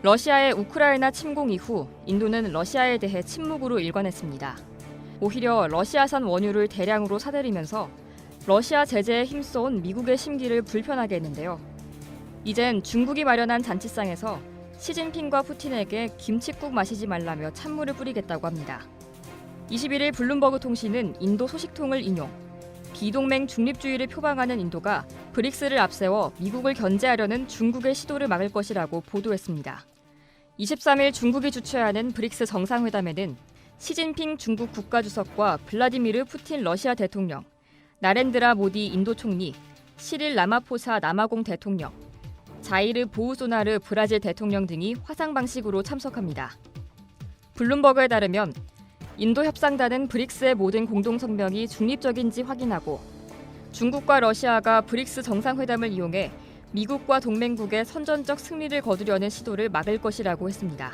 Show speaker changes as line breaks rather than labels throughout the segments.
러시아의 우크라이나 침공 이후 인도는 러시아에 대해 침묵으로 일관했습니다. 오히려 러시아산 원유를 대량으로 사들이면서 러시아 제재에 힘써온 미국의 심기를 불편하게 했는데요. 이젠 중국이 마련한 잔치상에서 시진핑과 푸틴에게 김칫국 마시지 말라며 찬물을 뿌리겠다고 합니다. 21일 블룸버그 통신은 인도 소식통을 인용, 비동맹 중립주의를 표방하는 인도가 브릭스를 앞세워 미국을 견제하려는 중국의 시도를 막을 것이라고 보도했습니다. 23일 중국이 주최하는 브릭스 정상회담에는 시진핑 중국 국가주석과 블라디미르 푸틴 러시아 대통령, 나렌드라 모디 인도 총리, 시릴 라마포사 남아공 대통령, 자이르 보우소나르 브라질 대통령 등이 화상 방식으로 참석합니다. 블룸버그에 따르면 인도 협상단은 브릭스의 모든 공동성명이 중립적인지 확인하고 중국과 러시아가 브릭스 정상회담을 이용해 미국과 동맹국의 선전적 승리를 거두려는 시도를 막을 것이라고 했습니다.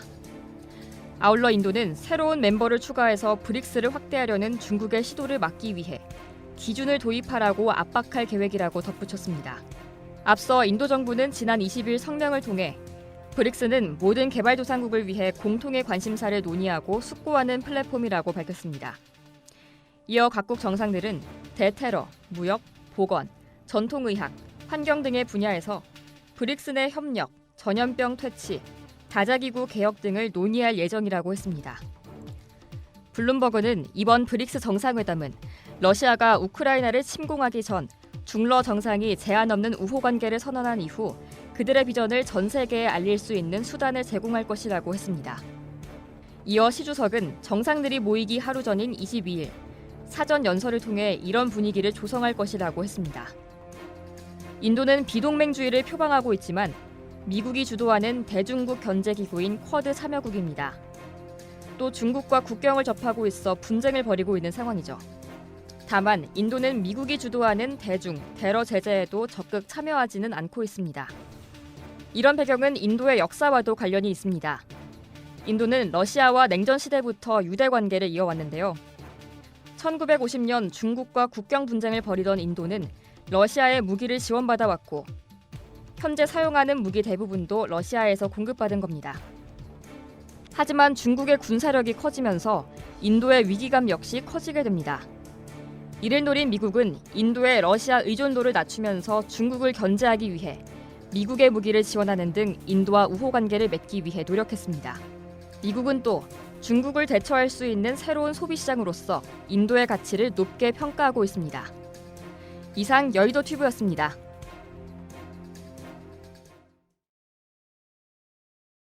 아울러 인도는 새로운 멤버를 추가해서 브릭스를 확대하려는 중국의 시도를 막기 위해 기준을 도입하라고 압박할 계획이라고 덧붙였습니다. 앞서 인도 정부는 지난 20일 성명을 통해 브릭스는 모든 개발도상국을 위해 공통의 관심사를 논의하고 숙고하는 플랫폼이라고 밝혔습니다. 이어 각국 정상들은 대테러, 무역, 보건, 전통의학, 환경 등의 분야에서 브릭스 내 협력, 전염병 퇴치, 다자기구 개혁 등을 논의할 예정이라고 했습니다. 블룸버그는 이번 브릭스 정상회담은 러시아가 우크라이나를 침공하기 전 중러 정상이 제한 없는 우호 관계를 선언한 이후 그들의 비전을 전 세계에 알릴 수 있는 수단을 제공할 것이라고 했습니다. 이어 시 주석은 정상들이 모이기 하루 전인 22일 사전 연설을 통해 이런 분위기를 조성할 것이라고 했습니다. 인도는 비동맹주의를 표방하고 있지만 미국이 주도하는 대중국 견제기구인 쿼드 참여국입니다. 또 중국과 국경을 접하고 있어 분쟁을 벌이고 있는 상황이죠. 다만 인도는 미국이 주도하는 대중, 대러 제재에도 적극 참여하지는 않고 있습니다. 이런 배경은 인도의 역사와도 관련이 있습니다. 인도는 러시아와 냉전 시대부터 유대 관계를 이어왔는데요. 1950년 중국과 국경 분쟁을 벌이던 인도는 러시아의 무기를 지원받아 왔고 현재 사용하는 무기 대부분도 러시아에서 공급받은 겁니다. 하지만 중국의 군사력이 커지면서 인도의 위기감 역시 커지게 됩니다. 이를 노린 미국은 인도의 러시아 의존도를 낮추면서 중국을 견제하기 위해 미국의 무기를 지원하는 등 인도와 우호 관계를 맺기 위해 노력했습니다. 미국은 또 중국을 대처할 수 있는 새로운 소비 시장으로서 인도의 가치를 높게 평가하고 있습니다. 이상 여의도 튜브였습니다.